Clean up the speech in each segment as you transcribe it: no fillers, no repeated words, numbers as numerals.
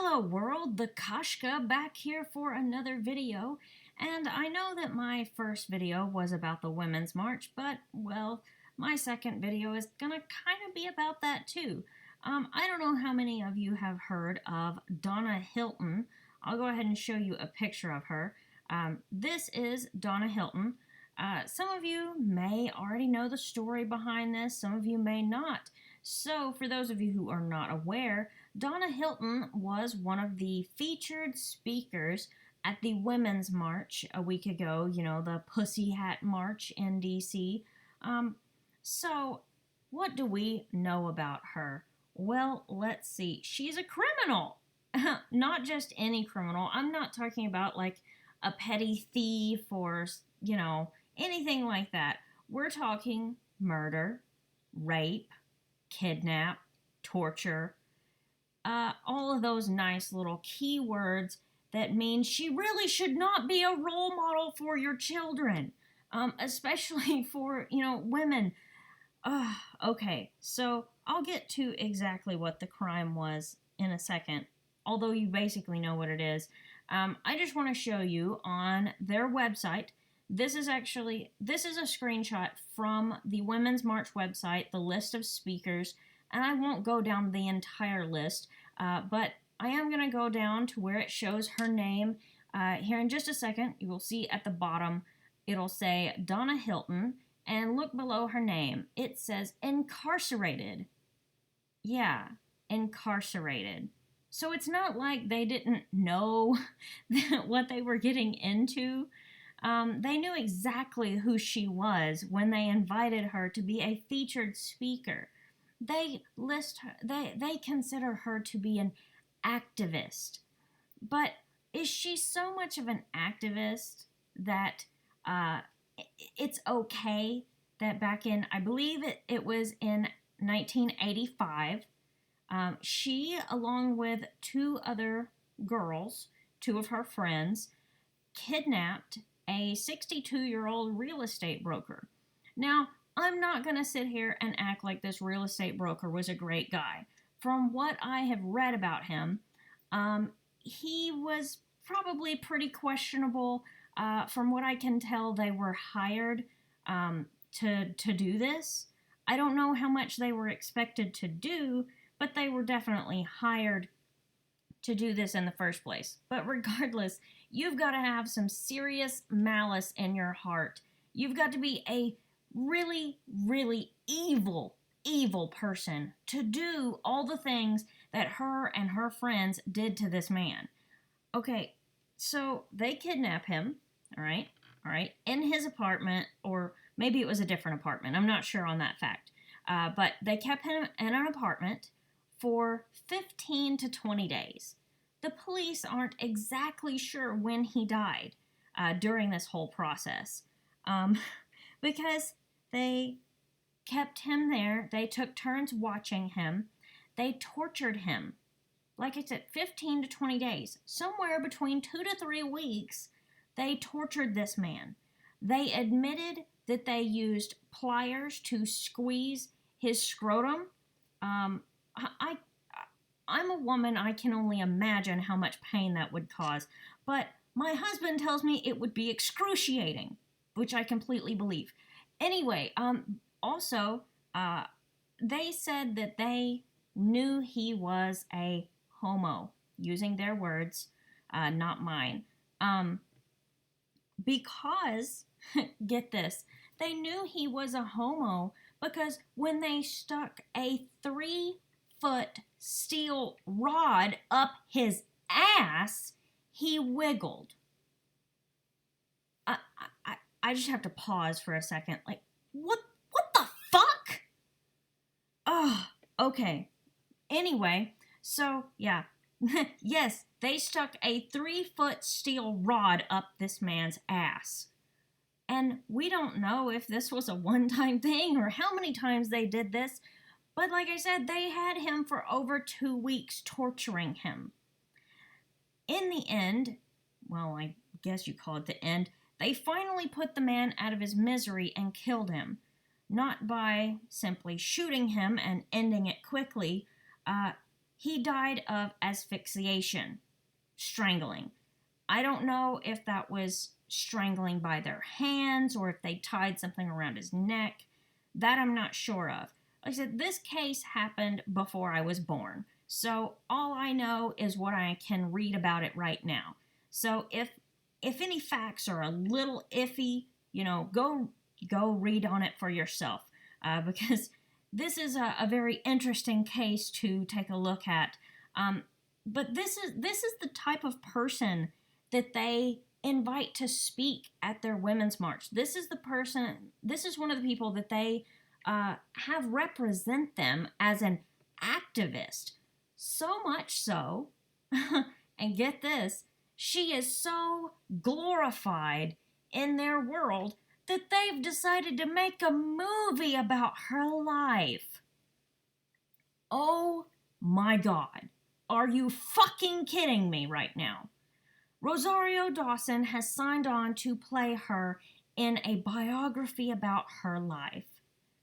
Hello world, the Koshka back here for another video, and I know that my first video was about the Women's March, but, well, my second video is gonna kind of be about that too. I don't know how many of you have heard of Donna Hylton. I'll go ahead and show you a picture of her. This is Donna Hylton. Some of you may already know the story behind this, some of you may not. So, for those of you who are not aware, Donna Hylton was one of the featured speakers at the Women's March a week ago, you know, the Pussy Hat March in DC. So, what do we know about her? Well, let's see. She's a criminal. Not just any criminal. I'm not talking about like a petty thief or, you know, anything like that. We're talking murder, rape, kidnap, torture, all of those nice little keywords that mean she really should not be a role model for your children, especially for, you know, women. Okay, so I'll get to exactly what the crime was in a second, although you basically know what it is. I just want to show you on their website. This is a screenshot from the Women's March website, the list of speakers, and I won't go down the entire list, but I am going to go down to where it shows her name. Here in just a second, you will see at the bottom, it'll say Donna Hylton, and look below her name. It says incarcerated. Yeah, incarcerated. So it's not like they didn't know what they were getting into. They knew exactly who she was when they invited her to be a featured speaker. They consider her to be an activist. But is she so much of an activist that it's okay that back in, I believe it was in 1985, she, along with two other girls, two of her friends, kidnapped a 62-year-old real estate broker. Now, I'm not going to sit here and act like this real estate broker was a great guy. From what I have read about him, he was probably pretty questionable. From what I can tell, they were hired to do this. I don't know how much they were expected to do, but they were definitely hired to do this in the first place. But regardless, you've got to have some serious malice in your heart. You've got to be a really, really evil person to do all the things that her and her friends did to this man. Okay, so they kidnap him, all right, in his apartment, or maybe it was a different apartment. I'm not sure on that fact. But they kept him in an apartment for 15 to 20 days. The police aren't exactly sure when he died during this whole process, because they kept him there. They took turns watching him. They tortured him. Like I said, 15 to 20 days. Somewhere between 2 to 3 weeks, they tortured this man. They admitted that they used pliers to squeeze his scrotum. I'm a woman. I can only imagine how much pain that would cause. But my husband tells me it would be excruciating, which I completely believe. Anyway, also, they said that they knew he was a homo, using their words, not mine. Because, get this, they knew he was a homo because when they stuck a 3-foot steel rod up his ass, he wiggled. I just have to pause for a second. Like, what the fuck? Oh, okay. Anyway, so, yeah. Yes, they stuck a 3-foot steel rod up this man's ass. And we don't know if this was a one-time thing or how many times they did this. But like I said, they had him for over 2 weeks torturing him. In the end, well, I guess you call it the end, they finally put the man out of his misery and killed him. Not by simply shooting him and ending it quickly. he died of asphyxiation, strangling. I don't know if that was strangling by their hands or if they tied something around his neck. That I'm not sure of. Like I said, this case happened before I was born. So all I know is what I can read about it right now. So if any facts are a little iffy, go read on it for yourself, because this is a very interesting case to take a look at. But this is the type of person that they invite to speak at their Women's March. This is one of the people that they have represent them as an activist. So much so, and get this, she is so glorified in their world that they've decided to make a movie about her life. Oh my God. Are you fucking kidding me right now? Rosario Dawson has signed on to play her in a biography about her life.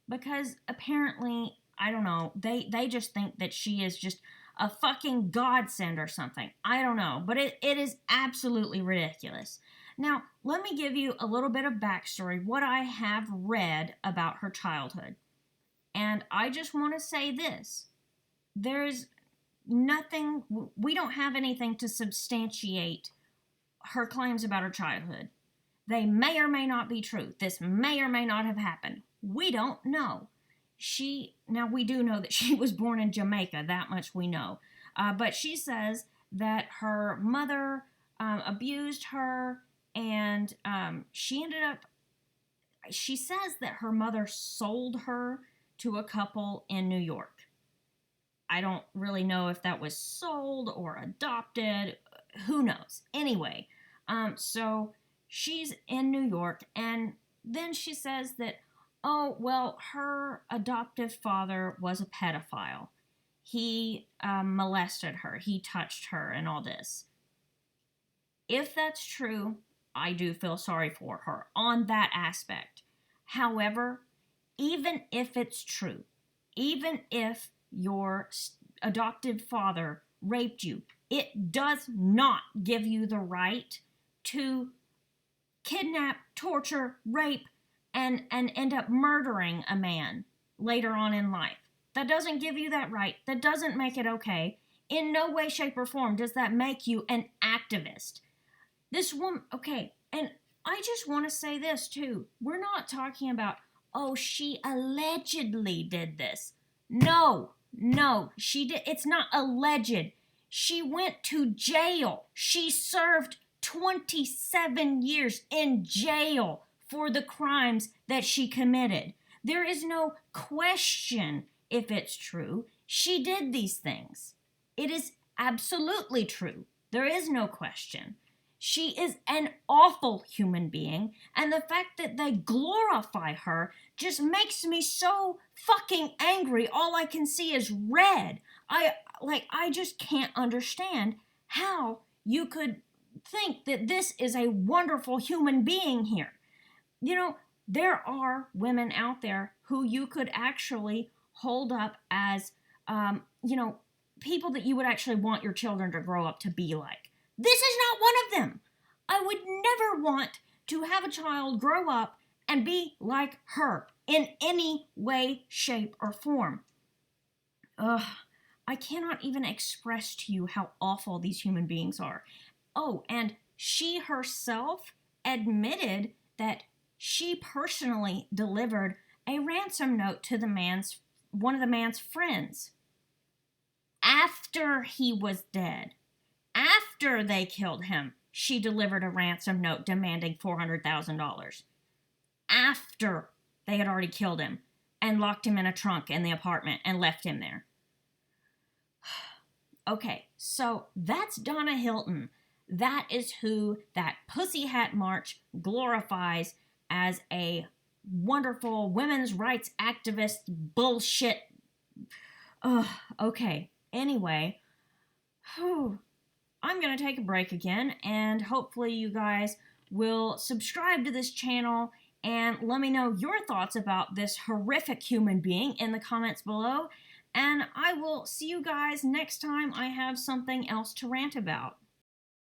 Because apparently, I don't know, they just think that she is just a fucking godsend or something. I don't know, but it is absolutely ridiculous. Now, let me give you a little bit of backstory, what I have read about her childhood. And I just want to say this. There's nothing, we don't have anything to substantiate her claims about her childhood. They may or may not be true. This may or may not have happened. We don't know. Now we do know that she was born in Jamaica, that much we know. But she says that her mother abused her, and she says that her mother sold her to a couple in New York. I don't really know if that was sold or adopted. Who knows? Anyway, so she's in New York, and then she says that, oh, well, her adoptive father was a pedophile. He molested her. He touched her and all this. If that's true, I do feel sorry for her on that aspect. However, even if it's true, even if your adoptive father raped you, it does not give you the right to kidnap, torture, rape, and end up murdering a man later on in life. That doesn't give you that right. That doesn't make it okay. In no way, shape, or form does that make you an activist. This woman, okay, and I just want to say this too. We're not talking about, oh, she allegedly did this. No, she did. It's not alleged. She went to jail. She served 27 years in jail for the crimes that she committed. There is no question if it's true. She did these things. It is absolutely true. There is no question. She is an awful human being, and the fact that they glorify her just makes me so fucking angry. All I can see is red. I just can't understand how you could think that this is a wonderful human being here. There are women out there who you could actually hold up as, people that you would actually want your children to grow up to be like. This is not one of them. I would never want to have a child grow up and be like her in any way, shape, or form. I cannot even express to you how awful these human beings are. Oh, and she herself admitted that she personally delivered a ransom note to one of the man's friends after he was dead. After they killed him, she delivered a ransom note demanding $400,000. After they had already killed him and locked him in a trunk in the apartment and left him there. Okay, so that's Donna Hylton. That is who that Pussy Hat March glorifies as a wonderful women's rights activist bullshit. Okay, anyway. I'm going to take a break again, and hopefully you guys will subscribe to this channel and let me know your thoughts about this horrific human being in the comments below. and I will see you guys next time I have something else to rant about.